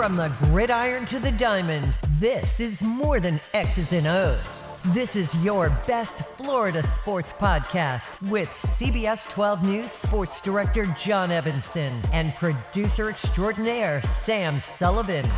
From the gridiron to the diamond, this is more than X's and O's. This is your best Florida sports podcast with CBS 12 News sports director John Evenson and producer extraordinaire Sam Sullivan.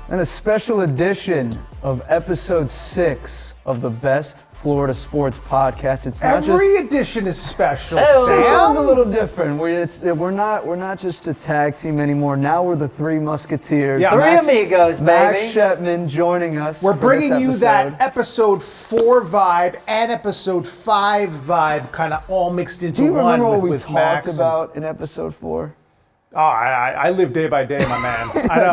And a special edition of episode 6 of the best Florida sports podcast. It's not every edition is special. It sounds a little different. We're not just a tag team anymore. Now we're the Three Musketeers. Yeah, three amigos, baby. Max Shepman joining us. We're bringing you that episode 4 vibe and episode 5 vibe, kind of all mixed into one. Do you remember what we with talked Max about in episode 4? Oh, I live day by day, my man.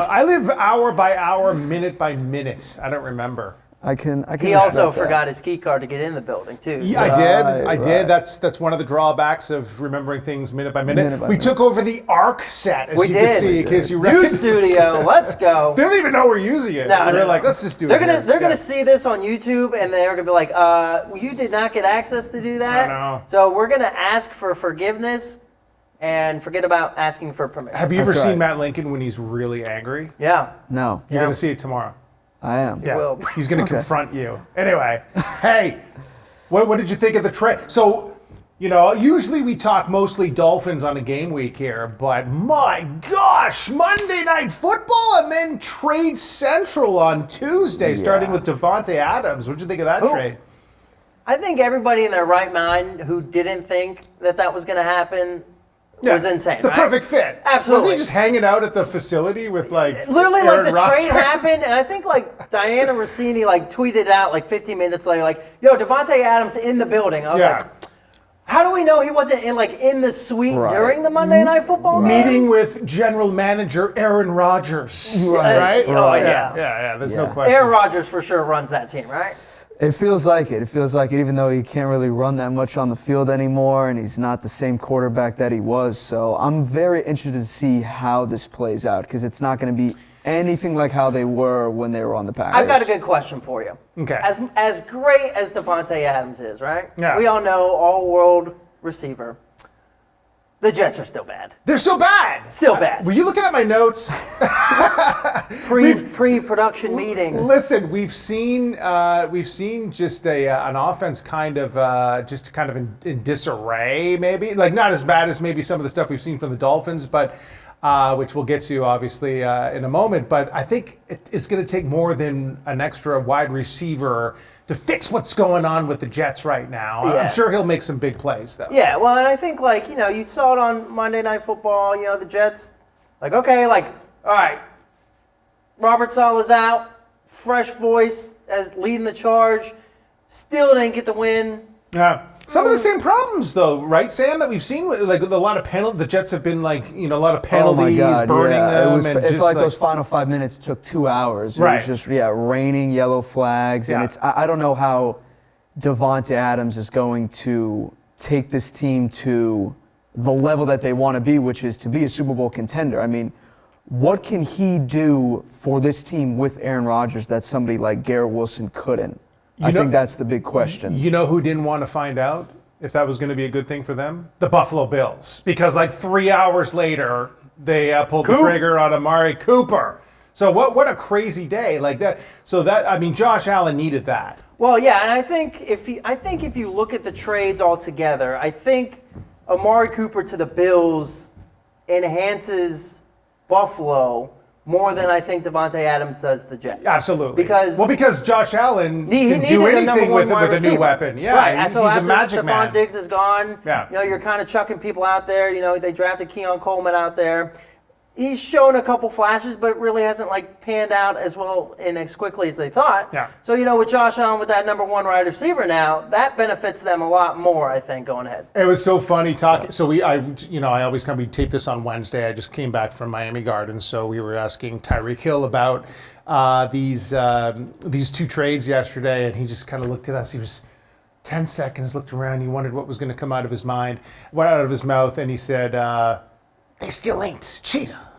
I live hour by hour, minute by minute. I don't remember. I can. He also forgot his key card to get in the building too. Yeah, So. I did. That's one of the drawbacks of remembering things minute by minute. We took over the ARC set, as you can see, in case you read. New studio, let's go. They don't even know we're using it. They're like, let's just do it. They're gonna see this on YouTube and they're gonna be like, you did not get access to do that. I know. So we're gonna ask for forgiveness and forget about asking for permission. Have you ever seen Matt Lincoln when he's really angry? Yeah. No. You're gonna see it tomorrow. I am. Yeah, will. He's going to confront you. Anyway, hey, what did you think of the trade? So, usually we talk mostly Dolphins on a game week here, but my gosh, Monday Night Football and then Trade Central on Tuesday, starting with Davante Adams. What did you think of that trade? I think everybody in their right mind who didn't think that was going to happen was insane. It's the perfect fit. Absolutely. Wasn't he just hanging out at the facility with literally Aaron the Rodgers? trade happened, and I think Diana Rossini tweeted out 15 minutes later yo, Davante Adams in the building. I was like, how do we know he wasn't in the suite during the Monday Night Football game? Meeting with General Manager Aaron Rodgers, right? Oh yeah. There's no question. Aaron Rodgers for sure runs that team, right? It feels like it. It feels like it, even though he can't really run that much on the field anymore, and he's not the same quarterback that he was. So I'm very interested to see how this plays out, because it's not going to be anything like how they were when they were on the Packers. I've got a good question for you. Okay. As great as Davante Adams is, right? Yeah. We all know all-world receiver. The Jets are still bad. They're so bad. Still bad. Were you looking at my notes? Pre-production meeting. Listen, we've seen just an offense kind of in disarray, maybe not as bad as maybe some of the stuff we've seen from the Dolphins, but which we'll get to obviously in a moment. But I think it's going to take more than an extra wide receiver to fix what's going on with the Jets right now. Yeah. I'm sure he'll make some big plays though. Yeah, well, and I think you saw it on Monday Night Football. The Jets, all right, Robert Saleh's out, fresh voice as leading the charge, still didn't get the win. Yeah. Some of the same problems, though, right, Sam? That we've seen, a lot of penalties. The Jets have been a lot of penalties, burning them, it felt like those final 5 minutes took 2 hours. It was just raining yellow flags, and I don't know how Davante Adams is going to take this team to the level that they want to be, which is to be a Super Bowl contender. I mean, what can he do for this team with Aaron Rodgers that somebody like Garrett Wilson couldn't? I think that's the big question. You know who didn't want to find out if that was going to be a good thing for them? The Buffalo Bills. Because 3 hours later, they pulled the trigger on Amari Cooper. So what a crazy day like that. So Josh Allen needed that. Well, yeah, and I think if you look at the trades altogether, I think Amari Cooper to the Bills enhances Buffalo more than I think Davante Adams does the Jets. Absolutely. Because Josh Allen he can do anything with a new weapon. Yeah, right. So he's after a magic man. Stephon Diggs is gone, Yeah. You're kind of chucking people out there. They drafted Keon Coleman out there. He's shown a couple flashes, but it really hasn't panned out as well and as quickly as they thought. Yeah. So with Josh Allen with that number 1 wide receiver now, that benefits them a lot more, I think, going ahead. It was so funny talking. So we tape this on Wednesday. I just came back from Miami Gardens, so we were asking Tyreek Hill about these 2 trades yesterday, and he just kind of looked at us. He was 10 seconds, looked around. He wondered what was going to come out of his mouth, and he said, they still ain't cheetah.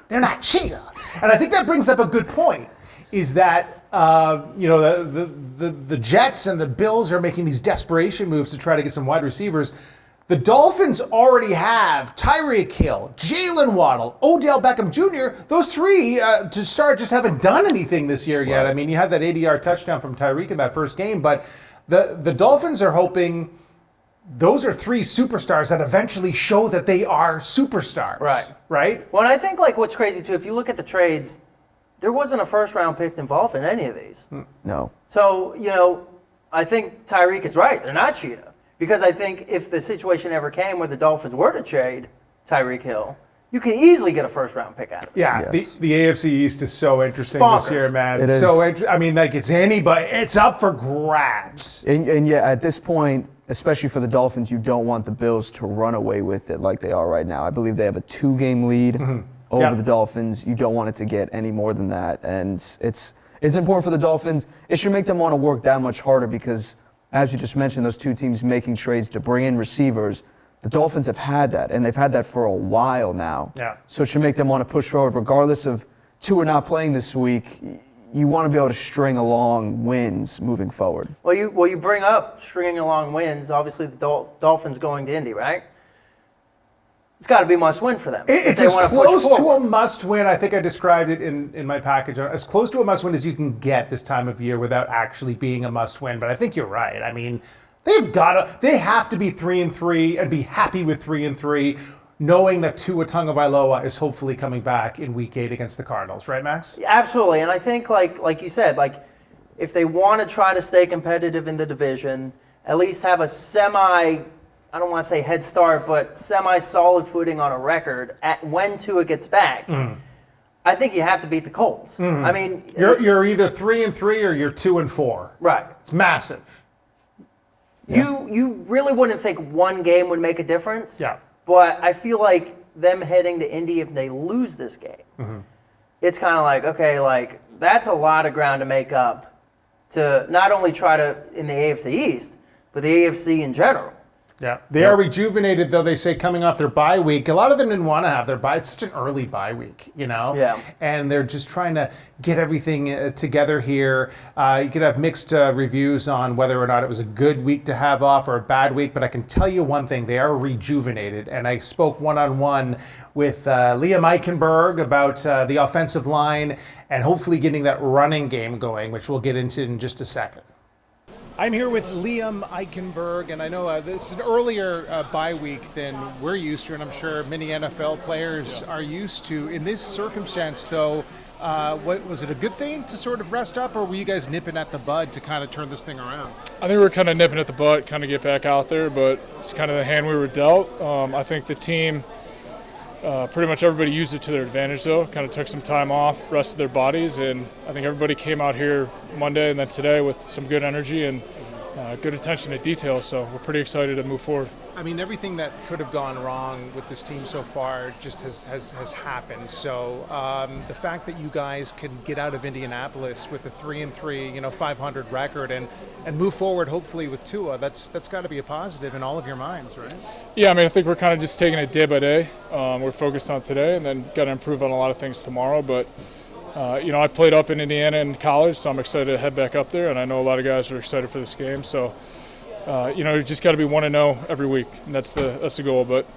They're not cheetah. And I think that brings up a good point, is that the Jets and the Bills are making these desperation moves to try to get some wide receivers. The Dolphins already have Tyreek Hill, Jalen Waddle, Odell Beckham Jr. Those three, to start, just haven't done anything this year yet. Right. I mean, you had that 80-yard touchdown from Tyreek in that first game, but the Dolphins are hoping those are three superstars that eventually show that they are superstars. Right. Right? Well, and I think what's crazy too, if you look at the trades, there wasn't a first-round pick involved in any of these. No. So, I think Tyreek is right. They're not cheating. Because I think if the situation ever came where the Dolphins were to trade Tyreek Hill, you can easily get a first-round pick out of it. Yeah, yes. the AFC East is so interesting this year, man. It is. So it's anybody. It's up for grabs. And yeah, at this point, especially for the Dolphins, you don't want the Bills to run away with it like they are right now. I believe they have a 2-game lead over the Dolphins. You don't want it to get any more than that. And it's important for the Dolphins. It should make them want to work that much harder because, as you just mentioned, those two teams making trades to bring in receivers, the Dolphins have had that, and they've had that for a while now. Yeah. So it should make them want to push forward. Regardless of Tua not playing this week, you want to be able to string along wins moving forward. Well, you bring up stringing along wins. Obviously, the Dolphins going to Indy, right? It's got to be a must-win for them. It's as close to a must-win. I think I described it in my package. As close to a must-win as you can get this time of year without actually being a must-win. But I think you're right. I mean, they have to be 3-3 and be happy with 3-3, knowing that Tua Tagovailoa is hopefully coming back in Week 8 against the Cardinals. Right, Max? Yeah, absolutely. And I think, like you said, if they want to try to stay competitive in the division, at least have a I don't want to say head start, but semi-solid footing on a record when Tua gets back. I think you have to beat the Colts. I mean, you're either 3-3 or you're 2-4. Right. It's massive. You really wouldn't think one game would make a difference. Yeah. But I feel like them heading to Indy, if they lose this game, it's kind of like, okay, that's a lot of ground to make up to not only try to in the AFC East, but the AFC in general. Yeah, they are rejuvenated, though, they say, coming off their bye week. A lot of them didn't want to have their bye. It's such an early bye week, Yeah. And they're just trying to get everything together here. You could have mixed reviews on whether or not it was a good week to have off or a bad week, but I can tell you one thing, they are rejuvenated. And I spoke one-on-one with Liam Eichenberg about the offensive line and hopefully getting that running game going, which we'll get into in just a second. I'm here with Liam Eichenberg, and I know this is an earlier bye week than we're used to, and I'm sure many NFL players are used to. In this circumstance, though, was it a good thing to sort of rest up, or were you guys nipping at the bud to kind of turn this thing around? I think we were kind of nipping at the bud, kind of get back out there, but it's kind of the hand we were dealt. I think the team, pretty much everybody used it to their advantage, though. Kind of took some time off, rested their bodies, and I think everybody came out here Monday and then today with some good energy and good attention to detail. So we're pretty excited to move forward. I mean, everything that could have gone wrong with this team so far just has happened. So the fact that you guys can get out of Indianapolis with a 3-3, 500 record and move forward, hopefully with Tua, that's got to be a positive in all of your minds, right? Yeah, I mean, I think we're kind of just taking it day by day. We're focused on today and then got to improve on a lot of things tomorrow. But I played up in Indiana in college, so I'm excited to head back up there, and I know a lot of guys are excited for this game. So, you just got to be 1-0 every week, and that's the goal. But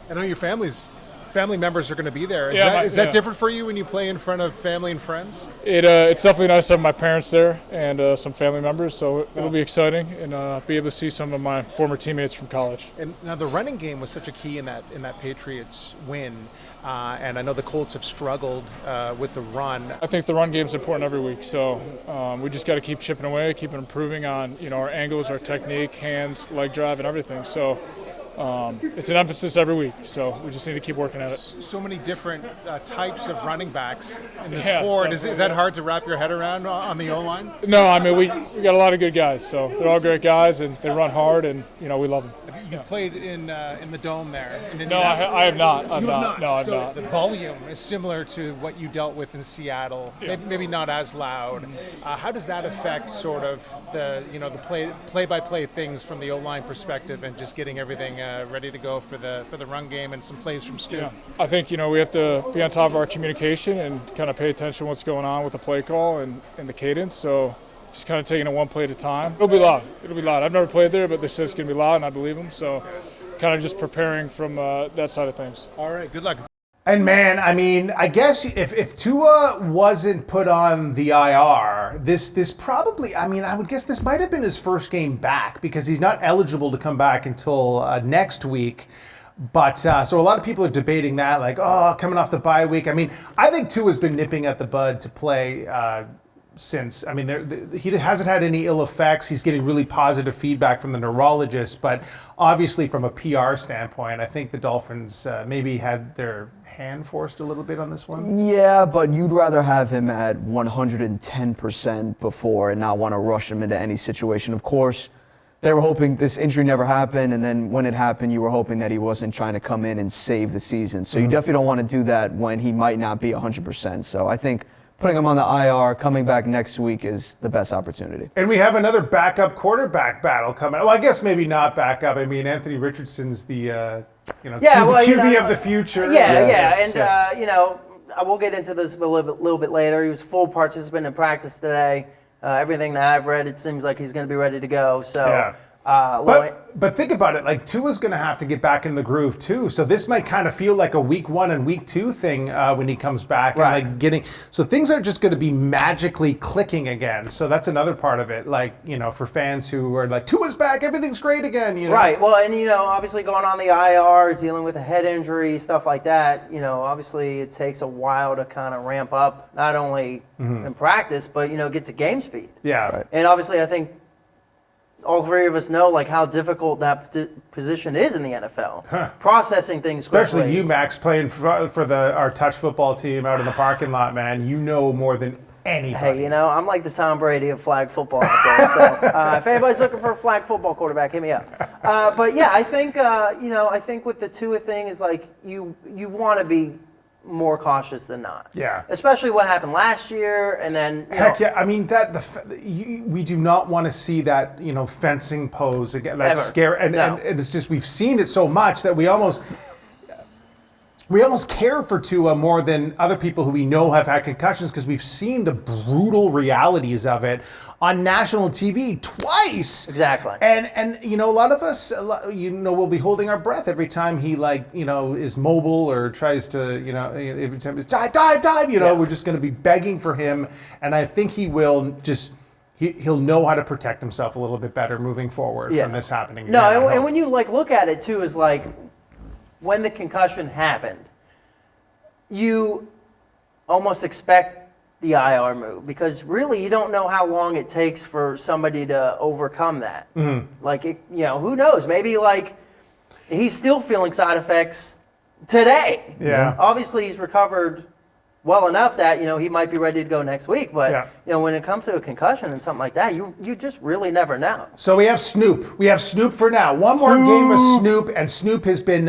I know your family members are going to be there. Is that different for you when you play in front of family and friends? It's definitely nice to have my parents there and some family members, so it'll be exciting and be able to see some of my former teammates from college. And now the running game was such a key in that Patriots win, and I know the Colts have struggled with the run. I think the run game is important every week, so we just got to keep chipping away, keep improving on our angles, our technique, hands, leg drive, and everything. So. It's an emphasis every week, so we just need to keep working at it. So many different types of running backs in this sport. Is that hard to wrap your head around on the O-line? No, I mean, we got a lot of good guys, so they're all great guys, and they run hard, and, we love them. You've played in the Dome there. No, I have not. I've not. No, I've so not. The volume is similar to what you dealt with in Seattle. Yeah. Maybe not as loud. How does that affect sort of the play-by-play things from the O-line perspective and just getting everything ready to go for the run game and some plays from Stu? Yeah. I think we have to be on top of our communication and kind of pay attention to what's going on with the play call and the cadence. So. Just kind of taking it one play at a time. It'll be loud. I've never played there, but they said it's going to be loud, and I believe them. So kind of just preparing from that side of things. All right, good luck. And man, I mean, I guess if Tua wasn't put on the IR, this probably, I mean, I would guess this might have been his first game back because he's not eligible to come back until next week. But so a lot of people are debating that, like, oh, coming off the bye week. I mean, I think Tua's been nipping at the bud to play since. I mean, he hasn't had any ill effects. He's getting really positive feedback from the neurologist. But obviously, from a PR standpoint, I think the Dolphins maybe had their hand forced a little bit on this one. Yeah, but you'd rather have him at 110% before and not want to rush him into any situation. Of course, they were hoping this injury never happened, and then when it happened, you were hoping that he wasn't trying to come in and save the season. So you definitely don't want to do that when he might not be 100%. So I think putting him on the IR, coming back next week is the best opportunity. And we have another backup quarterback battle coming. Well, I guess maybe not backup. I mean, Anthony Richardson's the QB of the future. Yeah. And we'll get into this a little bit later. He was a full participant in practice today. Everything that I've read, it seems like he's going to be ready to go. So, yeah. But think about it. Like, Tua's going to have to get back in the groove too. So this might kind of feel like a week 1 and week 2 thing when he comes back. Right. And so things are just going to be magically clicking again. So that's another part of it. Like, for fans who are like, Tua's back, everything's great again. Right. Well, and obviously going on the IR, dealing with a head injury, stuff like that. Obviously it takes a while to kind of ramp up, not only in practice, but get to game speed. Yeah. Right. And obviously I think all three of us know like how difficult that position is in the NFL. Processing things quickly. Especially you, Max, playing for our touch football team out in the parking lot, man. You know more than anybody. Hey, I'm like the Tom Brady of flag football out there. So if anybody's looking for a flag football quarterback, hit me up. But yeah, I think I think with the Tua thing is like you want to be more cautious than not. Yeah. Especially what happened last year, and then heck yeah. I mean we do not want to see that fencing pose again. That's scary, and it's just we've seen it so much that we almost care for Tua more than other people who we know have had concussions because we've seen the brutal realities of it on national TV twice. Exactly. And a lot of us, we'll be holding our breath every time he is mobile or tries to, every time it's dive. We're just going to be begging for him. And I think he will he'll know how to protect himself a little bit better moving forward from this happening. No, and when you look at it too, is like, when the concussion happened, you almost expect the IR move because really you don't know how long it takes for somebody to overcome that. Mm-hmm. Who knows? Maybe he's still feeling side effects today. Yeah. Obviously, he's recovered well enough that he might be ready to go next week. But when it comes to a concussion and something like that, you just really never know. So we have Snoop. We have Snoop for now. One more game with Snoop, and Snoop has been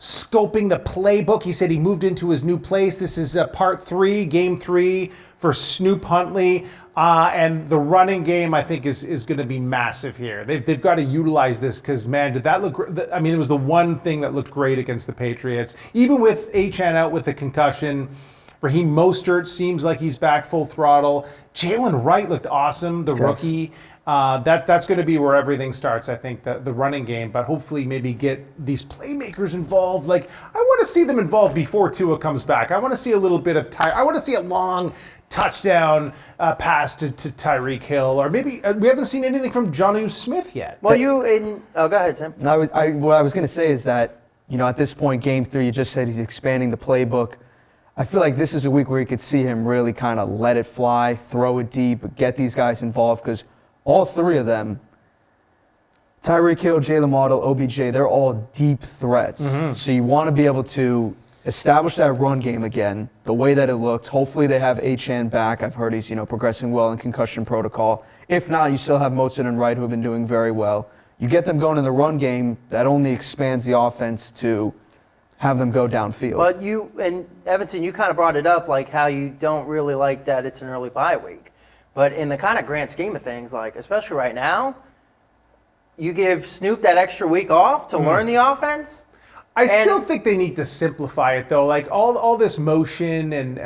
scoping the playbook. He said he moved into his new place. This is part 3, game 3 for Snoop Huntley. And the running game, I think, is going to be massive here. They've got to utilize this because, man, did that look – I mean, it was the one thing that looked great against the Patriots. Even with Achane out with the concussion – Raheem Mostert seems like he's back full throttle. Jalen Wright looked awesome, the rookie. That's going to be where everything starts, I think, the running game. But hopefully maybe get these playmakers involved. I want to see them involved before Tua comes back. I want to see a little bit of I want to see a long touchdown pass to Tyreek Hill. Or maybe we haven't seen anything from Jonnu Smith yet. Well, go ahead, Tim. What I was going to say is that, at this point, game 3, you just said he's expanding the playbook. I feel like this is a week where you could see him really kind of let it fly, throw it deep, get these guys involved because all 3 of them, Tyreek Hill, Jalen Waddle, OBJ, they're all deep threats. Mm-hmm. So you want to be able to establish that run game again, the way that it looked. Hopefully they have Achane back. I've heard he's progressing well in concussion protocol. If not, you still have Mostert and Wright who have been doing very well. You get them going in the run game, that only expands the offense to have them go downfield. But and Evenson, you kind of brought it up, how you don't really like that it's an early bye week. But in the kind of grand scheme of things, especially right now, you give Snoop that extra week off to learn the offense. I still think they need to simplify it, though. All this motion and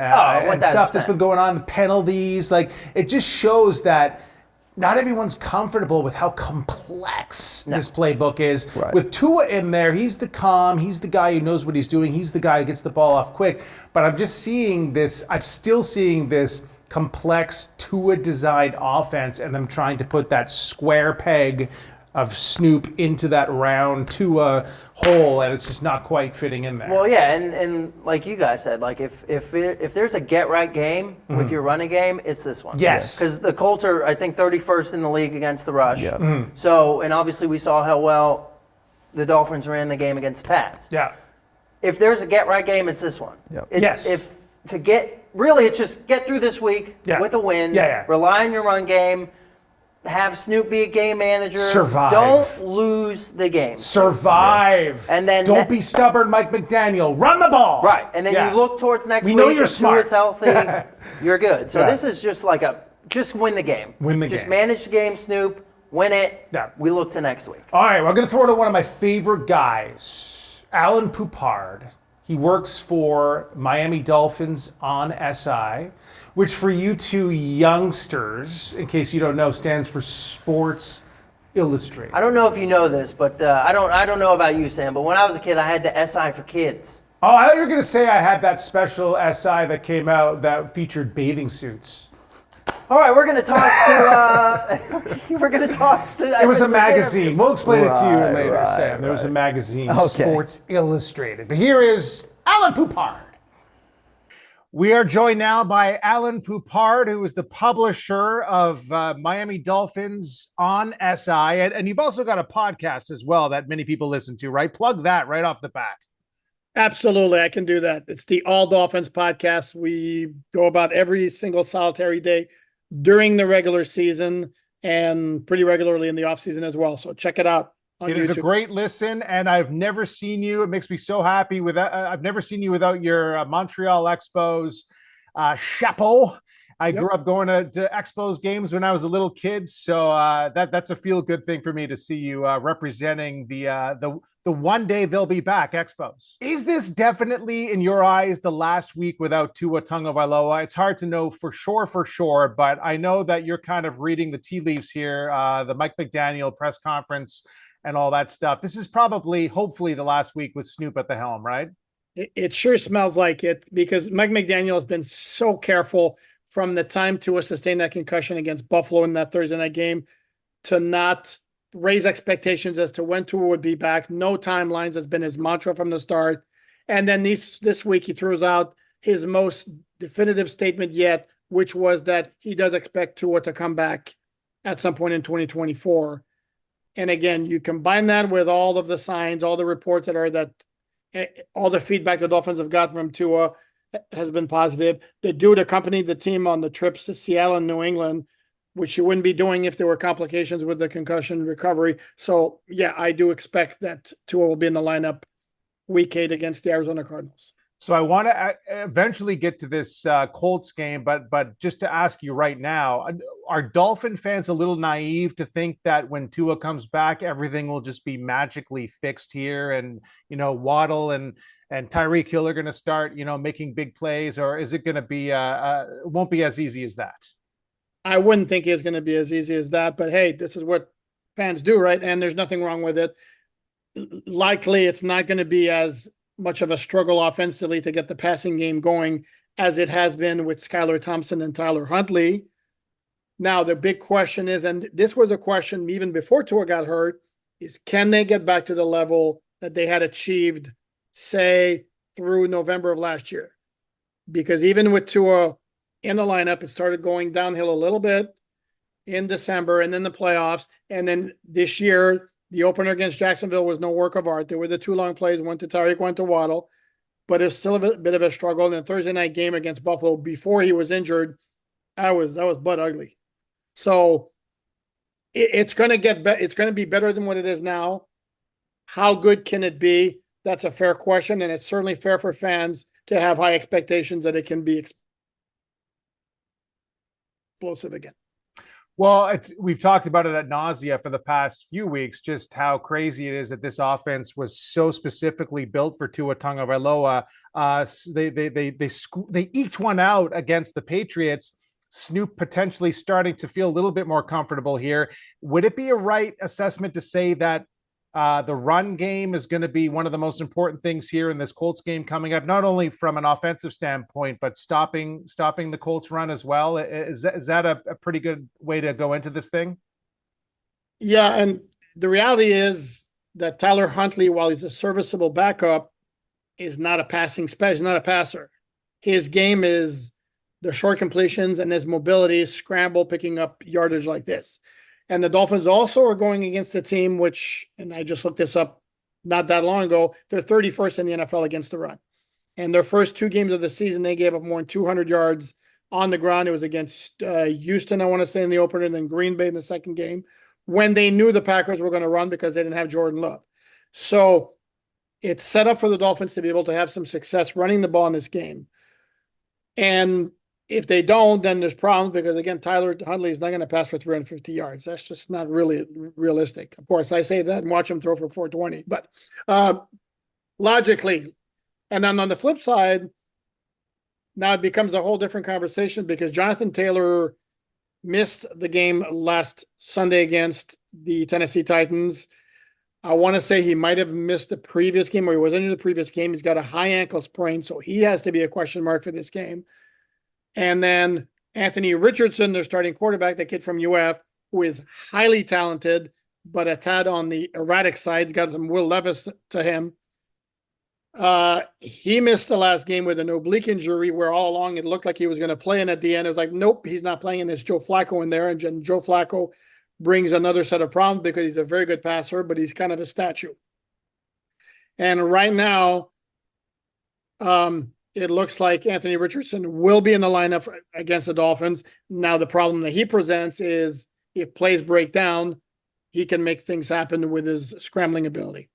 stuff that's been going on, the penalties, it just shows that not everyone's comfortable with how complex this playbook is. Right. With Tua in there, he's the calm, he's the guy who knows what he's doing, he's the guy who gets the ball off quick. But I'm still seeing this complex Tua-designed offense, and them trying to put that square peg of Snoop into that round Tua hole, and it's just not quite fitting in there. Well, yeah, and like you guys said, like if there's a get-right game with your running game, it's this one. Yes. Because the Colts are, I think, 31st in the league against the rush. Yeah. So, and obviously we saw how well the Dolphins ran the game against the Pats. Yeah. If there's a get-right game, it's this one. Yep. It's it's just get through this week with a win. Yeah. Rely on your run game. Have Snoop be a game manager. Survive. Don't lose the game. Survive. Yeah. And then don't be stubborn, Mike McDaniel. Run the ball. Right. And then you look towards next week. We know you're if smart. Tua's healthy, you're good. So this is just like just win the game. Just manage the game, Snoop. Win it. Yeah. We look to next week. All right, well, I'm going to throw to one of my favorite guys, Alan Poupard. He works for Miami Dolphins on SI, which for you two youngsters, in case you don't know, stands for Sports Illustrated. I don't know if you know this, but I don't know about you, Sam, but when I was a kid, I had the SI for kids. Oh, I thought you were going to say I had that special SI that came out that featured bathing suits. All right, we're going to toss to. It was a magazine. We'll explain it to you later, right, Sam. There was a magazine, Okay. Sports Illustrated. But here is Alan Poupard. We are joined now by Alan Poupard, who is the publisher of Miami Dolphins on SI. And you've also got a podcast as well that many people listen to, right? Plug that right off the bat. Absolutely, I can do that. It's the All Dolphins podcast. We go about every single solitary day during the regular season and pretty regularly in the offseason as well. So check it out on It YouTube. is a great listen, and I've never seen you. It makes me so happy. I've never seen you without your Montreal Expos chapeau. I grew up going to Expos games when I was a little kid, so that's a feel-good thing for me to see you representing the one day they'll be back Expos. Is this definitely, in your eyes, the last week without Tua Tagovailoa? It's hard to know for sure, but I know that you're kind of reading the tea leaves here, the Mike McDaniel press conference and all that stuff. This is probably, hopefully, the last week with Snoop at the helm, right? It sure smells like it, because Mike McDaniel has been so careful from the time Tua sustained that concussion against Buffalo in that Thursday night game to not raise expectations as to when Tua would be back. No timelines has been his mantra from the start. And then this week he throws out his most definitive statement yet, which was that he does expect Tua to come back at some point in 2024. And again, you combine that with all of the signs, all the reports all the feedback the Dolphins have gotten from Tua has been positive. The dude accompanied the team on the trips to Seattle and New England, which you wouldn't be doing if there were complications with the concussion recovery. So, yeah, I do expect that Tua will be in the lineup week 8 against the Arizona Cardinals. So I want to eventually get to this Colts game, but just to ask you right now, are Dolphin fans a little naive to think that when Tua comes back, everything will just be magically fixed here, and Waddle and Tyreek Hill are going to start making big plays, or is it going to be it won't be as easy as that? I wouldn't think it's going to be as easy as that, but hey, this is what fans do, right? And there's nothing wrong with it. Likely, it's not going to be as much of a struggle offensively to get the passing game going as it has been with Skylar Thompson and Tyler Huntley. Now, the big question is, and this was a question even before Tua got hurt, is can they get back to the level that they had achieved, say, through November of last year? Because even with Tua in the lineup, it started going downhill a little bit in December and then the playoffs. And then this year, the opener against Jacksonville was no work of art. There were the 2 long plays, one to Tyreek, one to Waddle, but it's still a bit of a struggle. And the Thursday night game against Buffalo before he was injured, that was butt ugly. So it's going to it's going to be better than what it is now. How good can it be? That's a fair question, and it's certainly fair for fans to have high expectations that it can be explosive again. Well, we've talked about it ad nausea for the past few weeks, just how crazy it is that this offense was so specifically built for Tua Tagovailoa. They eked one out against the Patriots, Snoop potentially starting to feel a little bit more comfortable here. Would it be a right assessment to say that the run game is going to be one of the most important things here in this Colts game coming up, not only from an offensive standpoint, but stopping the Colts run as well? Is that a pretty good way to go into this thing? Yeah, and the reality is that Tyler Huntley, while he's a serviceable backup, is not a passing specialist, not a passer. His game is the short completions and his mobility, scramble, picking up yardage like this. And the Dolphins also are going against a team which, and I just looked this up not that long ago, they're 31st in the NFL against the run. And their first 2 games of the season, they gave up more than 200 yards on the ground. It was against Houston, I want to say, in the opener, and then Green Bay in the second game, when they knew the Packers were going to run because they didn't have Jordan Love. So it's set up for the Dolphins to be able to have some success running the ball in this game. And if they don't, then there's problems because, again, Tyler Huntley is not going to pass for 350 yards. That's just not really realistic. Of course, I say that and watch him throw for 420. But logically, and then on the flip side, now it becomes a whole different conversation because Jonathan Taylor missed the game last Sunday against the Tennessee Titans. I want to say he might have missed the previous game, or he was injured the previous game. He's got a high ankle sprain, so he has to be a question mark for this game. And then Anthony Richardson, their starting quarterback, the kid from UF, who is highly talented, but a tad on the erratic side. He's got some Will Levis to him. He missed the last game with an oblique injury where all along it looked like he was going to play. And at the end, it was like, nope, he's not playing. And there's Joe Flacco in there. And Joe Flacco brings another set of problems because he's a very good passer, but he's kind of a statue. And right now, it looks like Anthony Richardson will be in the lineup against the Dolphins. Now, the problem that he presents is if plays break down, he can make things happen with his scrambling ability.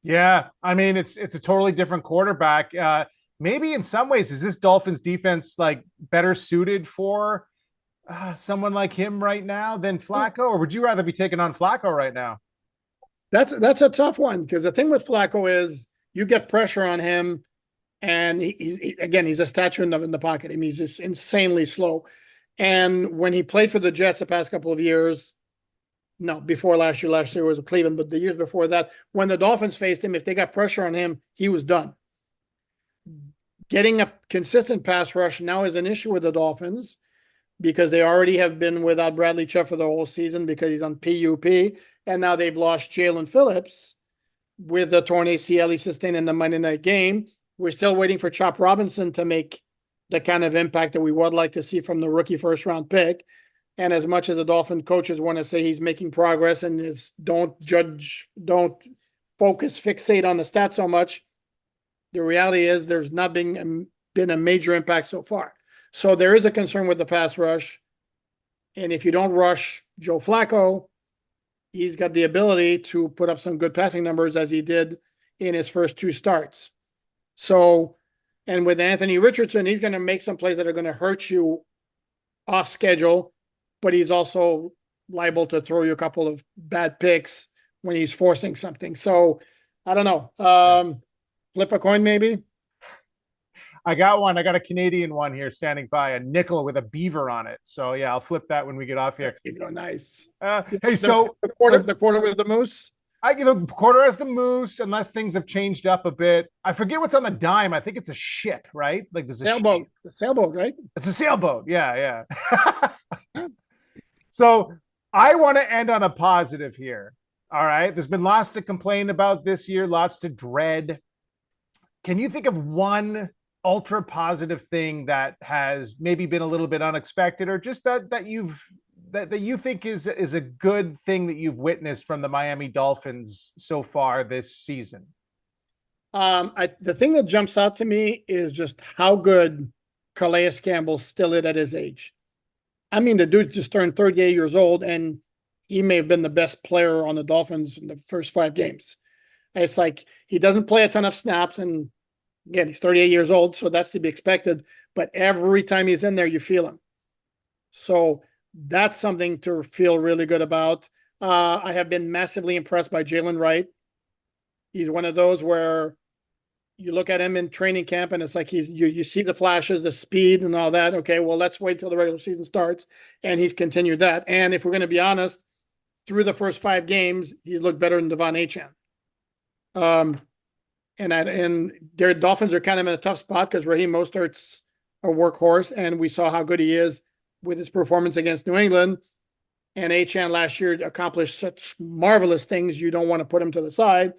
Yeah, I mean, it's a totally different quarterback. Maybe in some ways, is this Dolphins defense like better suited for someone like him right now than Flacco, or would you rather be taking on Flacco right now? That's a tough one because the thing with Flacco is you get pressure on him. And he's a statue in the pocket. I mean, he's just insanely slow. And when he played for the Jets the past couple of years, no, before last year was with Cleveland, but the years before that, when the Dolphins faced him, if they got pressure on him, he was done. Getting a consistent pass rush now is an issue with the Dolphins because they already have been without Bradley Chubb for the whole season because he's on PUP. And now they've lost Jalen Phillips with the torn ACL he sustained in the Monday night game. We're still waiting for Chop Robinson to make the kind of impact that we would like to see from the rookie first-round pick. And as much as the Dolphin coaches want to say he's making progress and don't fixate on the stats so much, the reality is there's not been a major impact so far. So there is a concern with the pass rush. And if you don't rush Joe Flacco, he's got the ability to put up some good passing numbers as he did in his first 2 starts. So, and with Anthony Richardson, he's going to make some plays that are going to hurt you off schedule, but he's also liable to throw you a couple of bad picks when he's forcing something. So, I don't know. Flip a coin, maybe? I got one. I got a Canadian one here standing by, a nickel with a beaver on it. So, yeah, I'll flip that when we get off here. Nice. Hey, so the quarter with the moose? I give a quarter as the moose, unless things have changed up a bit. I forget what's on the dime. I think it's a ship, right? Like there's a sailboat. A sailboat, right? It's a sailboat. Yeah. So I want to end on a positive here. All right. There's been lots to complain about this year, lots to dread. Can you think of one ultra positive thing that has maybe been a little bit unexpected, or just that you think is a good thing that you've witnessed from the Miami Dolphins so far this season? The thing that jumps out to me is just how good Calais Campbell still is at his age. I mean, the dude just turned 38 years old, and he may have been the best player on the Dolphins in the first 5 games. It's like he doesn't play a ton of snaps, and again, he's 38 years old, so that's to be expected. But every time he's in there, you feel him. So that's something to feel really good about. I have been massively impressed by Jalen Wright. He's one of those where you look at him in training camp and it's like you see the flashes, the speed and all that. Okay, well, let's wait till the regular season starts. And he's continued that. And if we're going to be honest, through the first 5 games, he's looked better than Devon Achane. And their Dolphins are kind of in a tough spot because Raheem Mostert's a workhorse, and we saw how good he is with his performance against New England. And Achane last year accomplished such marvelous things, you don't want to put him to the side.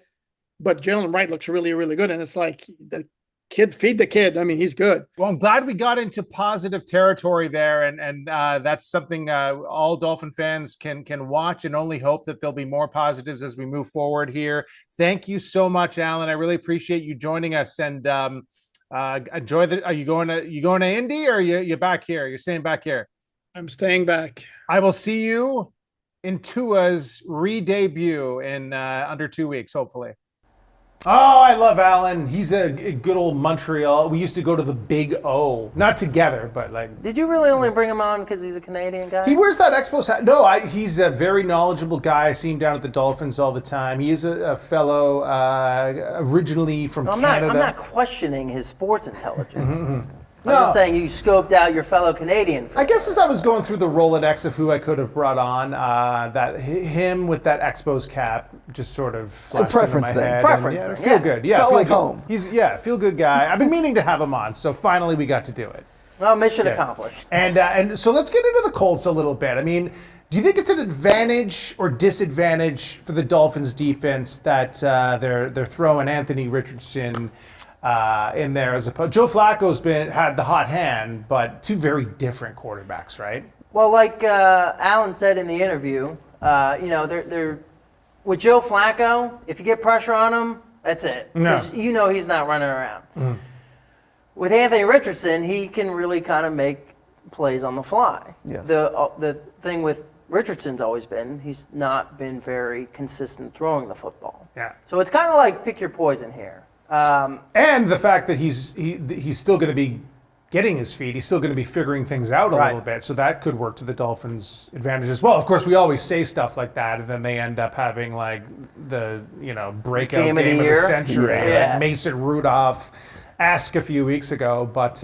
But Jalen Wright looks really, really good, and it's like the kid, feed the kid. I mean, he's good. Well, I'm glad we got into positive territory there, and that's something all Dolphin fans can watch, and only hope that there'll be more positives as we move forward here. Thank you so much, Alan. I really appreciate you joining us, and enjoy the. Are you going to Indy, or are you back here? You're staying back here. I'm staying back. I will see you in Tua's re-debut in under 2 weeks, hopefully. Oh, I love Alan. He's a good old Montreal. We used to go to the Big O. Not together, but like... Did you really only bring him on because he's a Canadian guy? He wears that Expos hat. No, he's a very knowledgeable guy. I see him down at the Dolphins all the time. He is a fellow originally from Canada. I'm not questioning his sports intelligence. I'm just saying you scoped out your fellow Canadian. I guess as I was going through the Rolodex of who I could have brought on, that him with that Expos cap just sort of flashed preference into my thing. head. Preference And, thing. Feel good. Yeah, Felt feel like good. home. He's feel good guy. I've been meaning to have him on, so finally we got to do it. Well, mission accomplished. And so let's get into the Colts a little bit. I mean, do you think it's an advantage or disadvantage for the Dolphins defense that they're throwing Anthony Richardson in there as opposed? Joe Flacco's had the hot hand, but 2 very different quarterbacks, right? Well, like Alan said in the interview, they're with Joe Flacco. If you get pressure on him, that's it. No. He's not running around. With Anthony Richardson, he can really kind of make plays on the fly. Yes. The thing with Richardson's always been he's not been very consistent throwing the football. Yeah. So it's kind of like pick your poison here. And the fact that he's still going to be getting his feet, he's still going to be figuring things out a little bit, so that could work to the Dolphins' advantage as well. Of course, we always say stuff like that, and then they end up having like the breakout game of the century, like Mason Rudolph-esque a few weeks ago. But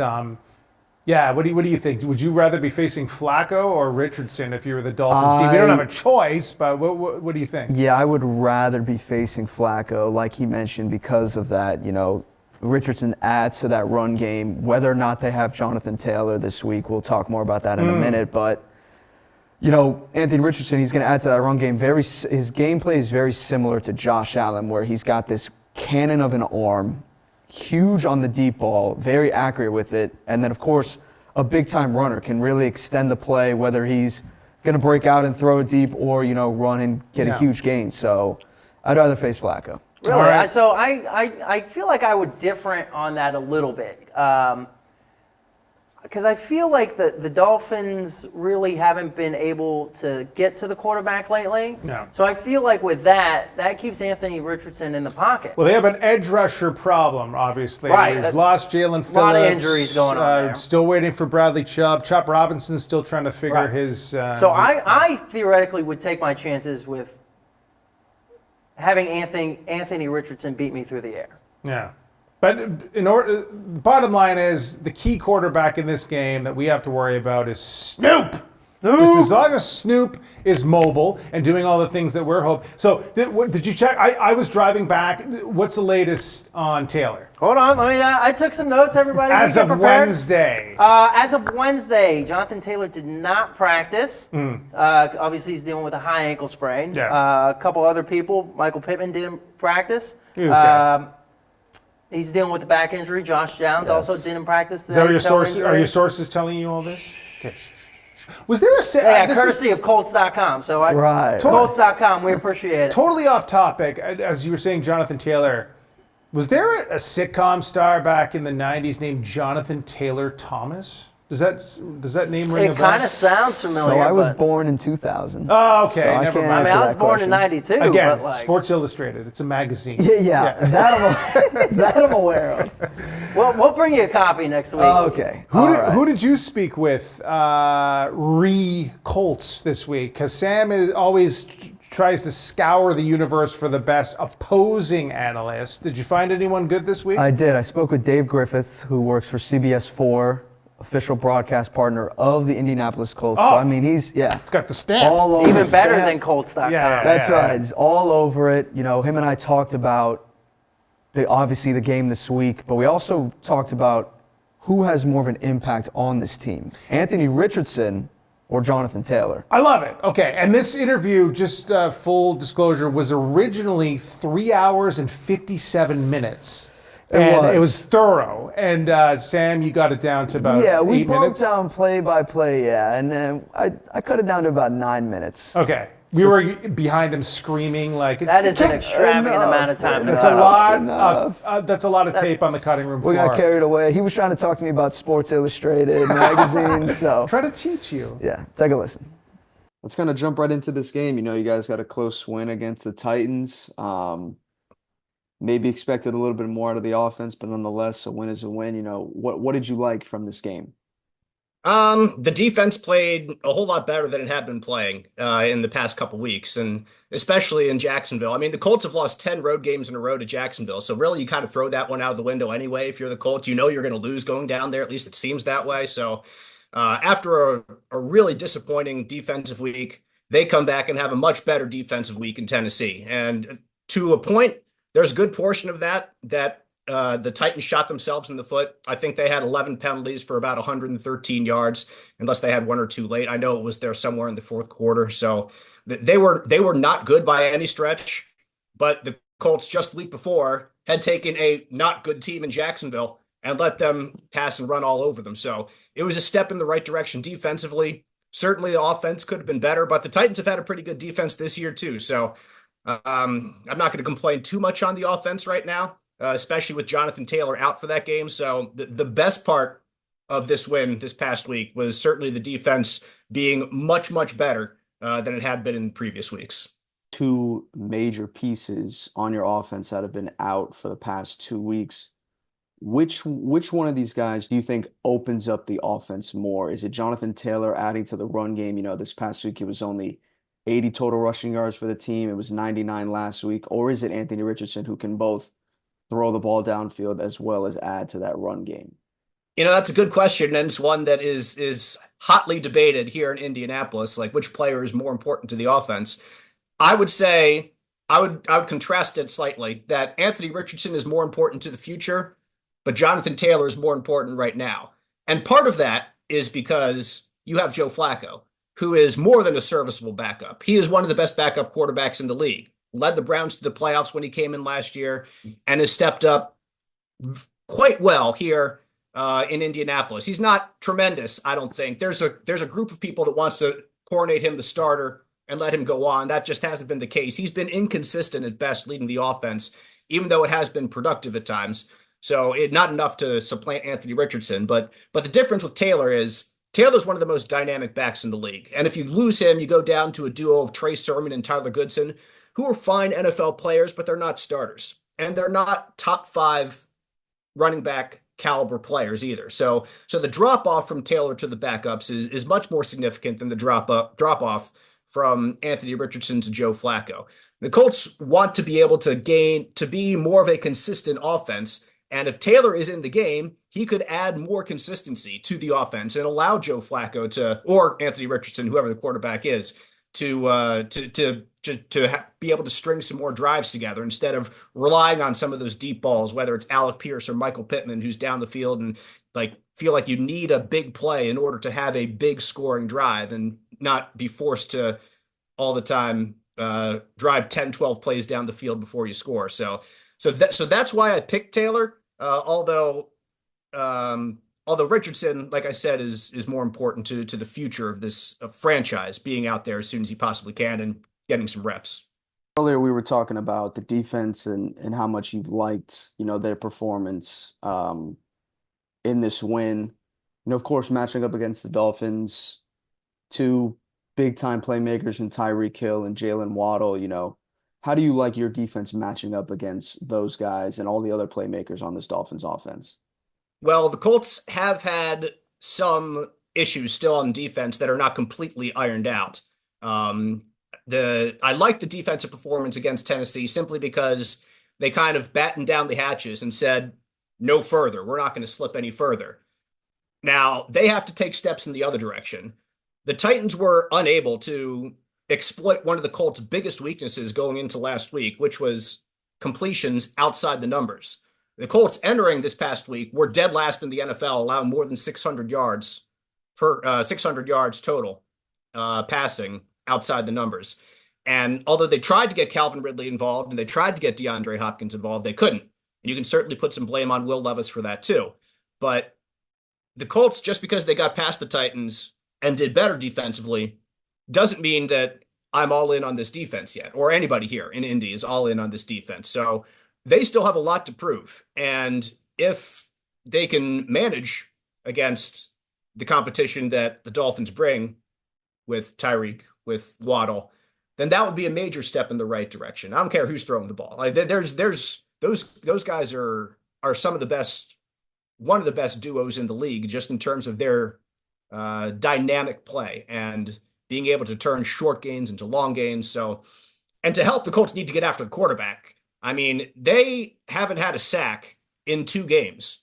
what do you think? Would you rather be facing Flacco or Richardson if you were the Dolphins team? You don't have a choice, but what do you think? Yeah, I would rather be facing Flacco, like he mentioned, because of that. Richardson adds to that run game. Whether or not they have Jonathan Taylor this week, we'll talk more about that in a minute. But Anthony Richardson, he's going to add to that run game. His gameplay is very similar to Josh Allen, where he's got this cannon of an arm, huge on the deep ball, very accurate with it, and then of course a big-time runner can really extend the play, whether he's going to break out and throw it deep or run and get a huge gain. So I'd rather face Flacco. Really? Right. So I feel like I would differ on that a little bit. Because I feel like the Dolphins really haven't been able to get to the quarterback lately. No. So I feel like with that keeps Anthony Richardson in the pocket. Well, they have an edge rusher problem, obviously. Right. We've lost Jalen Phillips. A lot of injuries going on there. Still waiting for Bradley Chubb. Chop Robinson's still trying to figure his... So I theoretically would take my chances with having Anthony Richardson beat me through the air. Yeah. But bottom line is the key quarterback in this game that we have to worry about is Snoop. Just as long as Snoop is mobile and doing all the things that we're hoping. So did you check? I was driving back. What's the latest on Taylor? Hold on. I took some notes, everybody. As of Wednesday. As of Wednesday, Jonathan Taylor did not practice. Obviously, he's dealing with a high ankle sprain. Yeah. A couple other people, Michael Pittman didn't practice. He was good. He's dealing with the back injury. Josh Downs also didn't practice today. Is that your sources? Are your sources telling you all this? Okay. Was there a courtesy of Colts.com. So Right. Colts.com, we appreciate it. Totally off topic, as you were saying, Jonathan Taylor. Was there a sitcom star back in the 90s named Jonathan Taylor Thomas? Does that name ring a bell? It kind of sounds familiar. So I was born in 2000. Oh, okay. So Never mind. I was born in 92. Again, but like, Sports Illustrated. It's a magazine. Yeah. That I'm aware of. We'll bring you a copy next week. Okay. Who did you speak with Colts this week? Because Sam is always tries to scour the universe for the best opposing analysts. Did you find anyone good this week? I did. I spoke with Dave Griffiths, who works for CBS 4, official broadcast partner of the Indianapolis Colts. Oh, so, I mean, he's it's got the stamp. all over Even the better stamp. than Colts.com. That's right. He's all over it. You know, him and I talked about obviously the game this week, but we also talked about who has more of an impact on this team, Anthony Richardson or Jonathan Taylor. I love it. Okay, and this interview, just full disclosure, was originally 3 hours and 57 minutes. It was thorough. And Sam, you got it down to about 8 minutes? Yeah, we broke down play by play, and then I cut it down to about 9 minutes. Okay. We were behind him screaming like it's That is an extravagant amount of time. It's a lot of that's a lot of tape on the cutting room floor. We got carried away. He was trying to talk to me about Sports Illustrated magazine, so try to teach you. Yeah, take a listen. Let's kind of jump right into this game. You know, you guys got a close win against the Titans. Maybe expected a little bit more out of the offense, but nonetheless, a win is a win. You know, what did you like from this game? The defense played a whole lot better than it had been playing in the past couple weeks, and especially in Jacksonville. I mean, the Colts have lost 10 road games in a row to Jacksonville, so really you kind of throw that one out of the window anyway. If you're the Colts, you know you're going to lose going down there. At least it seems that way. So after a really disappointing defensive week, they come back and have a much better defensive week in Tennessee. And to a point, there's a good portion of that the Titans shot themselves in the foot. I think they had 11 penalties for about 113 yards, unless they had one or two late. I know it was there somewhere in the fourth quarter. So they were not good by any stretch, but the Colts just the week before had taken a not good team in Jacksonville and let them pass and run all over them. So it was a step in the right direction defensively. Certainly the offense could have been better, but the Titans have had a pretty good defense this year too. So I'm not going to complain too much on the offense right now. Especially with Jonathan Taylor out for that game. So the best part of this win this past week was certainly the defense being much, much better than it had been in previous weeks. Two major pieces on your offense that have been out for the past 2 weeks. Which one of these guys do you think opens up the offense more? Is it Jonathan Taylor adding to the run game? You know, this past week it was only 80 total rushing yards for the team. It was 99 last week. Or is it Anthony Richardson who can both throw the ball downfield as well as add to that run game? You know, that's a good question, and it's one that is hotly debated here in Indianapolis, like which player is more important to the offense. I would say I would contrast it slightly, that Anthony Richardson is more important to the future, but Jonathan Taylor is more important right now. And part of that is because you have Joe Flacco, who is more than a serviceable backup. He is one of the best backup quarterbacks in the league. Led the Browns to the playoffs when he came in last year and has stepped up quite well here in Indianapolis. He's not tremendous, I don't think. There's a group of people that wants to coronate him the starter and let him go on. That just hasn't been the case. He's been inconsistent at best leading the offense, even though it has been productive at times. So not enough to supplant Anthony Richardson. But the difference with Taylor is Taylor's one of the most dynamic backs in the league. And if you lose him, you go down to a duo of Trey Sermon and Tyler Goodson, who are fine NFL players, but they're not starters. And they're not top 5 running back caliber players either. So the drop-off from Taylor to the backups is much more significant than the drop-off from Anthony Richardson to Joe Flacco. The Colts want to be able to be more of a consistent offense. And if Taylor is in the game, he could add more consistency to the offense and allow Joe Flacco or Anthony Richardson, whoever the quarterback is, to be able to string some more drives together instead of relying on some of those deep balls, whether it's Alec Pierce or Michael Pittman, who's down the field and feel like you need a big play in order to have a big scoring drive and not be forced to all the time drive 10, 12 plays down the field before you score. So that's why I picked Taylor. Although Richardson, like I said, is more important to the future of this franchise, being out there as soon as he possibly can and getting some reps. Earlier, we were talking about the defense and how much you've liked, their performance in this win. Of course, matching up against the Dolphins, two big-time playmakers in Tyreek Hill and Jalen Waddle. How do you like your defense matching up against those guys and all the other playmakers on this Dolphins offense? Well, the Colts have had some issues still on defense that are not completely ironed out. I like the defensive performance against Tennessee simply because they kind of battened down the hatches and said, no further. We're not going to slip any further. Now, they have to take steps in the other direction. The Titans were unable to exploit one of the Colts' biggest weaknesses going into last week, which was completions outside the numbers. The Colts entering this past week were dead last in the NFL, allowing more than 600 yards total passing outside the numbers. And although they tried to get Calvin Ridley involved and they tried to get DeAndre Hopkins involved, they couldn't. And you can certainly put some blame on Will Levis for that too. But the Colts, just because they got past the Titans and did better defensively, doesn't mean that I'm all in on this defense yet, or anybody here in Indy is all in on this defense. So they still have a lot to prove. And if they can manage against the competition that the Dolphins bring with Tyreek, with Waddle, then that would be a major step in the right direction. I don't care who's throwing the ball. Like there's those guys are some of the best, one of the best duos in the league, just in terms of their dynamic play and being able to turn short gains into long gains. So, and to help, the Colts need to get after the quarterback. I mean, they haven't had a sack in 2 games.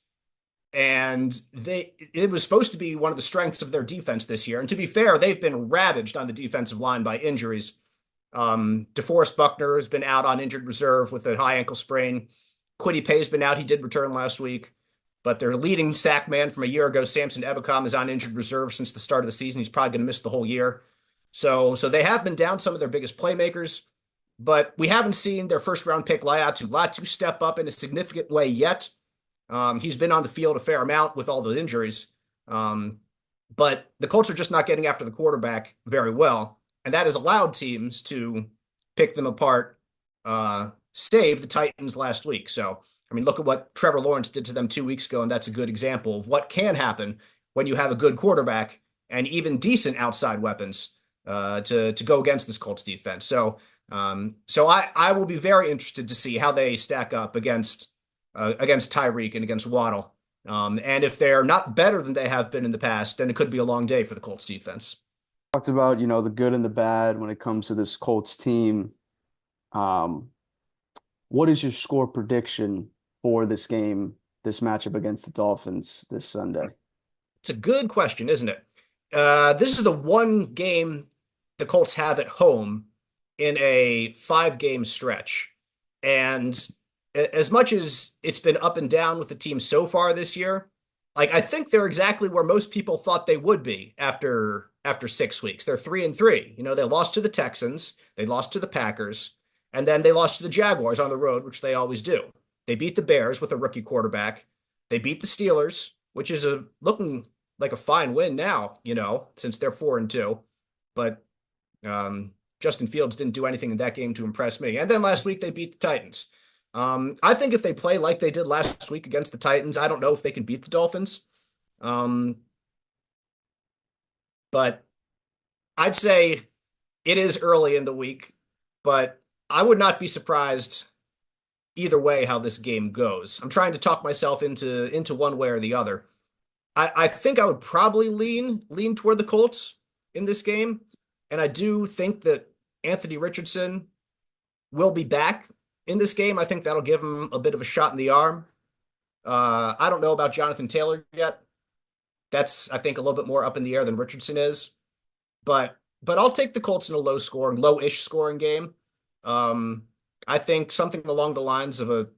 And it was supposed to be one of the strengths of their defense this year. And to be fair, they've been ravaged on the defensive line by injuries. DeForest Buckner has been out on injured reserve with a high ankle sprain. Kwity Paye's been out. He did return last week. But their leading sack man from a year ago, Samson Ebukam, is on injured reserve since the start of the season. He's probably going to miss the whole year. So they have been down some of their biggest playmakers. But we haven't seen their first-round pick Latu step up in a significant way yet. He's been on the field a fair amount with all the injuries. But the Colts are just not getting after the quarterback very well. And that has allowed teams to pick them apart, save the Titans last week. So, I mean, look at what Trevor Lawrence did to them 2 weeks ago, and that's a good example of what can happen when you have a good quarterback and even decent outside weapons to go against this Colts defense. So I will be very interested to see how they stack up against Tyreek and against Waddle. And if they're not better than they have been in the past, then it could be a long day for the Colts defense. Talked about, the good and the bad when it comes to this Colts team. What is your score prediction for this game, this matchup against the Dolphins this Sunday? It's a good question, isn't it? This is the one game the Colts have at home in a 5-game stretch. And as much as it's been up and down with the team so far this year, I think they're exactly where most people thought they would be after 6 weeks. They're 3-3. They lost to the Texans, they lost to the Packers, and then they lost to the Jaguars on the road, which they always do. They beat the Bears with a rookie quarterback. They beat the Steelers, which is looking like a fine win now, since they're 4-2. But Justin Fields didn't do anything in that game to impress me. And then last week they beat the Titans. I think if they play like they did last week against the Titans, I don't know if they can beat the Dolphins. But I'd say it is early in the week, but I would not be surprised either way how this game goes. I'm trying to talk myself into one way or the other. I think I would probably lean toward the Colts in this game, and I do think that Anthony Richardson will be back in this game. I think that'll give him a bit of a shot in the arm. I don't know about Jonathan Taylor yet. That's, I think, a little bit more up in the air than Richardson is. But I'll take the Colts in a low-ish scoring game. I think something along the lines of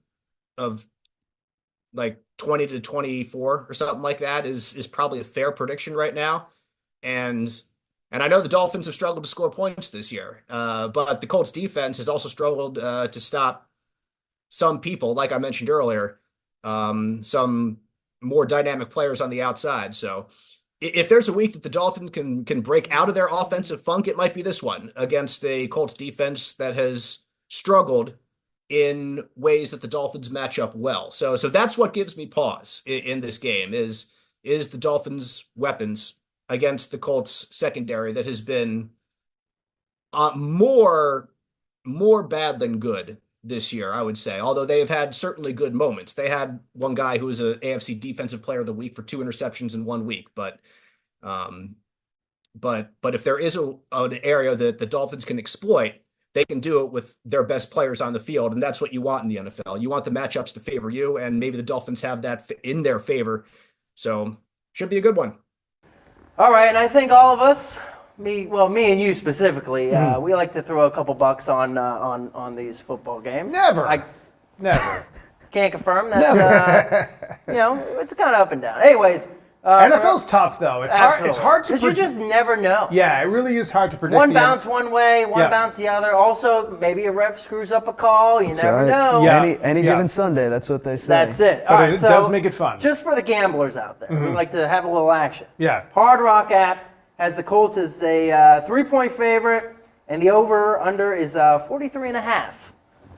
20-24 or something like that is probably a fair prediction right now. And I know the Dolphins have struggled to score points this year, but the Colts defense has also struggled to stop some people, like I mentioned earlier, some more dynamic players on the outside. So if there's a week that the Dolphins can break out of their offensive funk, it might be this one against a Colts defense that has struggled in ways that the Dolphins match up well. So that's what gives me pause in this game is the Dolphins' weapons against the Colts secondary that has been more bad than good this year, I would say, although they have had certainly good moments. They had one guy who was an AFC Defensive Player of the Week for 2 interceptions in 1 week, but But if there is an area that the Dolphins can exploit, they can do it with their best players on the field, and that's what you want in the NFL. You want the matchups to favor you, and maybe the Dolphins have that in their favor. So should be a good one. All right, and I think all of us, me and you specifically, we like to throw a couple bucks on these football games. Never. Can't confirm that. It's kind of up and down. Anyways. NFL's tough, though. It's hard to predict. Because you just never know. Yeah, it really is hard to predict. One bounce one way, one bounce the other. Also, maybe a ref screws up a call. You never know. Yeah. Any given Sunday, that's what they say. That's it. But it does make it fun. Just for the gamblers out there, we like to have a little action. Yeah. Hard Rock app has the Colts as a 3-point favorite, and the over-under is 43.5.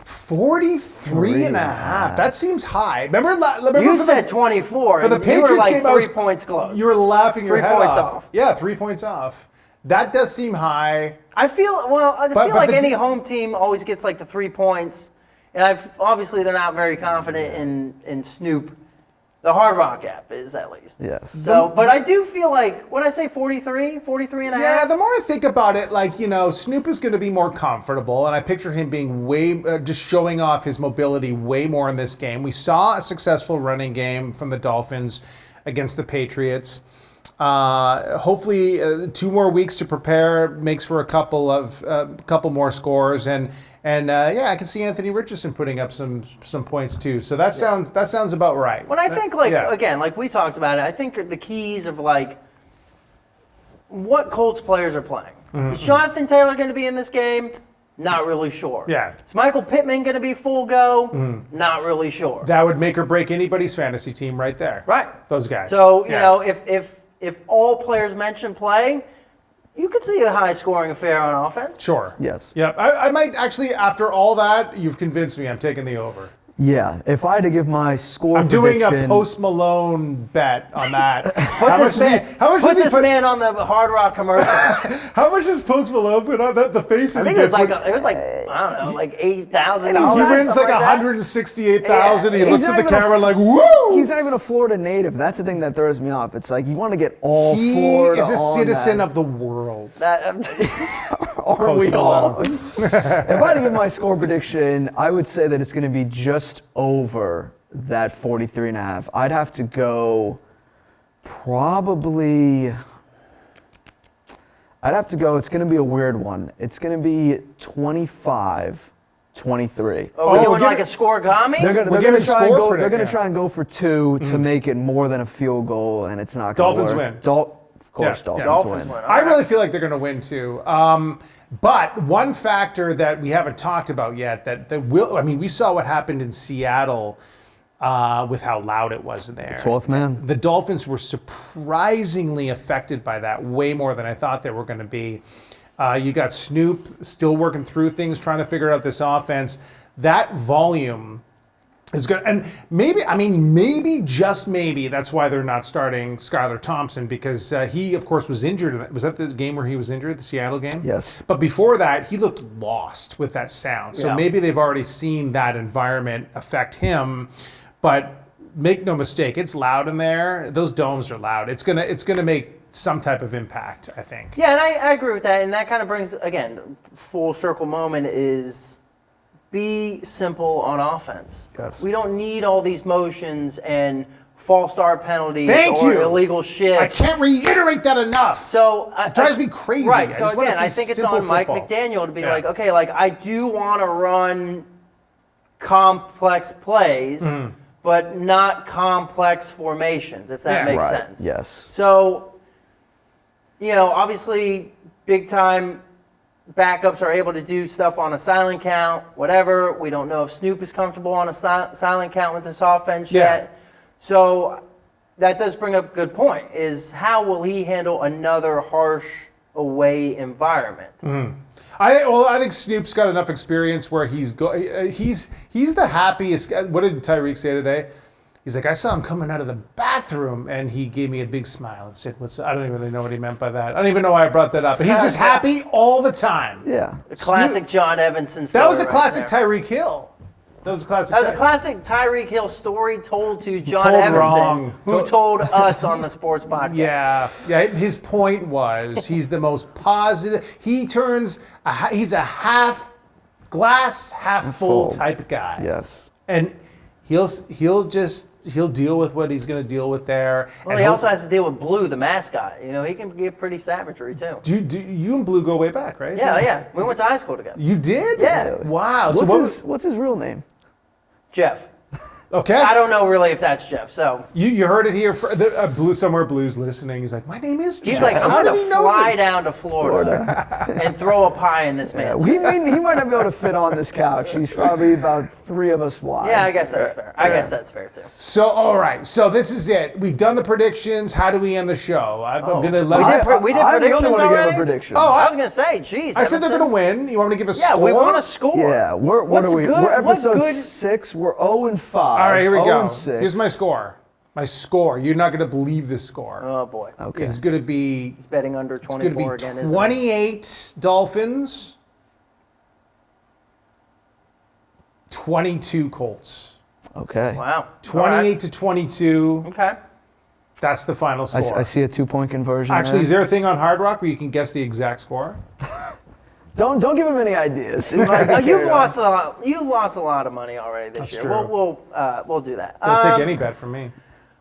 43.5. That seems high. Remember you said 24. For the Patriots you were like game, 3 points close. You were laughing your head 3 points off. Yeah, 3 points off. That does seem high. I feel like any home team always gets like the 3 points, and obviously they're not very confident in Snoop. The Hard Rock app is, at least. Yes. So, but I do feel like, what did I say, 43 and a half? Yeah, the more I think about it, Snoop is going to be more comfortable, and I picture him being just showing off his mobility way more in this game. We saw a successful running game from the Dolphins against the Patriots. Hopefully, 2 more weeks to prepare makes for a couple more scores, and I can see Anthony Richardson putting up some points too. So that sounds about right. When I think again, like we talked about it, I think the keys of what Colts players are playing. Is Jonathan Taylor going to be in this game? Not really sure. Yeah. Is Michael Pittman going to be full go? Not really sure. That would make or break anybody's fantasy team right there. Right. Those guys. So if all players mentioned play, you could see a high-scoring affair on offense. Sure. Yes. Yeah. I might actually, after all that, you've convinced me. I'm taking the over. Yeah. If I had to give my score I'm prediction, doing a Post Malone bet on that. Put this man on the Hard Rock commercials. How much does Post Malone put on that? The face I think it was like I don't know, like $8,000. He wins like $168,000. He looks at the camera like, woo! He's not even a Florida native. That's the thing that throws me off. It's like you want to get all Florida. He is a citizen that. of the world. Are we all? If I had to give my score prediction, I would say that it's going to be just over that 43.5. I'd have to go probably. It's going to be a weird one. It's going to be 25-23. Oh, we're doing like a scoregami? They're going to try and go for 2 to make it more than a field goal, and it's not going to work. Dolphins win. Of course, Dolphins win. I really feel like they're going to win too. But one factor that we haven't talked about yet we saw what happened in Seattle with how loud it was in there. 12th man. The Dolphins were surprisingly affected by that, way more than I thought they were going to be. You got Snoop still working through things, trying to figure out this offense. That volume is good. And maybe, just maybe, that's why they're not starting Skylar Thompson, because he, of course, was injured. Was that the game where he was injured, the Seattle game? Yes. But before that, he looked lost with that sound. So maybe they've already seen that environment affect him. But make no mistake, it's loud in there. Those domes are loud. It's gonna make some type of impact, I think. Yeah, and I agree with that. And that kind of brings, again, full circle moment is be simple on offense. Yes. We don't need all these motions and false start penalties illegal shifts. I can't reiterate that enough. So it drives me crazy. Right. So again, I think it's on Mike McDaniel to be like, okay, I do want to run complex plays, but not complex formations, if that makes sense. Yes. So, obviously, big time backups are able to do stuff on a silent count, whatever. We don't know if Snoop is comfortable on a silent count with this offense yet. So that does bring up a good point, is how will he handle another harsh away environment? I think Snoop's got enough experience where he's the happiest. What did Tyreek say today? He's like, I saw him coming out of the bathroom, and he gave me a big smile and said, I don't even really know what he meant by that. I don't even know why I brought that up. But he's just happy all the time. Yeah. The classic John Evenson story. That was a classic Tyreek Hill. That was a classic. That was a classic Tyreek Hill story told to John Told Evenson, wrong. who told us on the sports podcast. Yeah. His point was he's the most positive. He's a half glass, half full type of guy. Yes. And he'll deal with what he's going to deal with there. Well, and he also has to deal with Blue, the mascot. You know, he can get pretty savagery too. You and Blue go way back, right? Yeah. We went to high school together. You did? Yeah. Wow. What's his real name? Jeff. Okay. I don't know really if that's Jeff. So you heard it here. Blue somewhere. Blue's listening. He's like, my name is Jeff. he's like, I'm How going did he to know fly that? down to Florida and throw a pie in this man's face. He might not be able to fit on this couch. He's probably about 3 of us wide. Yeah, I guess that's fair. I guess that's fair too. So, all right. So this is it. We've done the predictions. How do we end the show? I'm going to let We did I'm the predictions only one to already? give a prediction. Oh, I was going to say, geez. I said they're going to win. You want me to give a score? Yeah, we want a score. Yeah, what What's are we? good? We're What's episode good? 6. We're 0-5. All right, here we go. 0-6. Here's my score. My score. You're not going to believe this score. Oh, boy. Okay. It's going to be. He's betting under It's going 24 to be again, isn't 28 Dolphins, 22 Colts. Okay. he? Wow. 28 to 22. Okay. That's the final score. I see a 2-point conversion. Actually, is there. there a thing on Hard Rock where you can guess the exact score? Don't give him any ideas. He might get Oh, you've carried lost a lot. You've lost a lot of money already this That's year. true. We'll do that. Don't take any bet from me.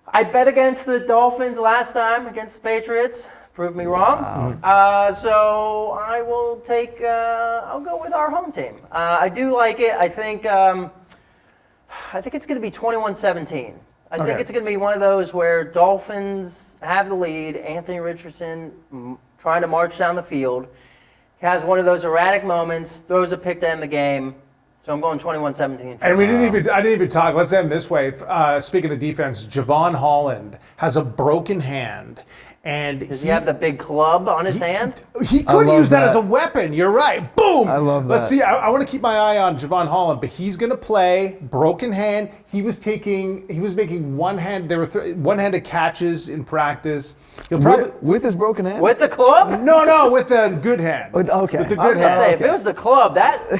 I bet against the Dolphins last time against the Patriots. Proved me wrong. So I will take. I'll go with our home team. I do like it. I think it's going to be 21-17. I think Okay. it's going to be one of those where Dolphins have the lead. Anthony Richardson trying to march down the field. He has one of those erratic moments, throws a pick to end the game. So I'm going 21-17. And I didn't even talk. Let's end this way. Speaking of defense, Javon Holland has a broken hand. And Does he have the big club on his hand? He could love use that that. as a weapon. You're right. Boom. I love Let's that. see. I want to keep my eye on Javon Holland, but he's going to play broken hand. He was making one-handed catches in practice. He'll probably with his broken hand? With the club? no, with the good hand. Okay. With the I was good going to say, hand. if it was the club,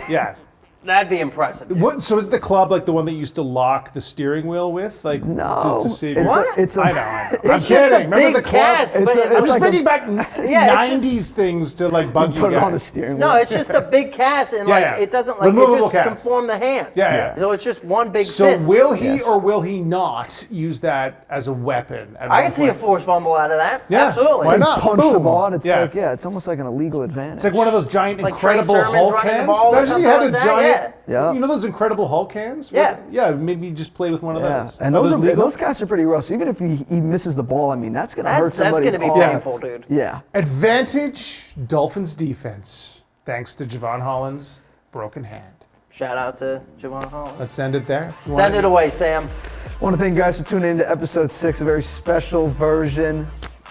Yeah. that'd be impressive. dude. So is the club like the one that you used to lock the steering wheel with, like No. to save? It's a, I know. I'm It's just kidding. a Remember big the club? cast. It's but a- I'm it's just like bringing back Yeah, it's 90s things to like bug you put it guys. on the steering No, wheel. it's just a big cast, and Yeah. it doesn't like Removable it just cast. conform the hand. Yeah. So it's just one big So fist. will he Yes. or will he not use that as a weapon? At I one can see a point? forced fumble out of that. Yeah, Absolutely. why not? Punch the Boom. ball, and it's Yeah. like, it's almost like an illegal advantage. It's like one of those giant, Like Trey incredible Sermon's Hulk running the hands. ball or Imagine you something had a like that, giant. yeah. You know those incredible Hulk hands? Yeah. Yeah. Maybe just play with one of those. And That was legal. those guys are pretty rough. So even if he misses the ball, I mean, that's going to hurt That's somebody's going to be arm. painful, dude. Yeah. Advantage Dolphins defense, thanks to Javon Holland's broken hand. Shout out to Javon Holland. Let's end it there. Send it away, Sam. I want to thank you guys for tuning in to episode 6, a very special version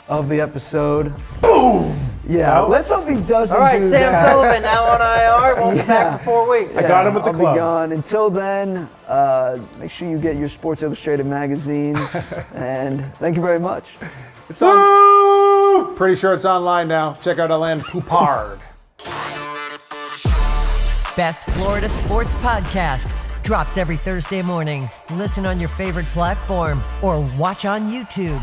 of the episode. Boom! Yeah, Well, let's hope he doesn't All right, do Sam that. Sullivan now on IR. Won't be back for 4 weeks. I got him with the I'll club. be gone. Until then, make sure you get your Sports Illustrated magazines. And thank you very much. It's on. Pretty sure it's online now. Check out Alain Poupard. Best Florida Sports Podcast drops every Thursday morning. Listen on your favorite platform or watch on YouTube.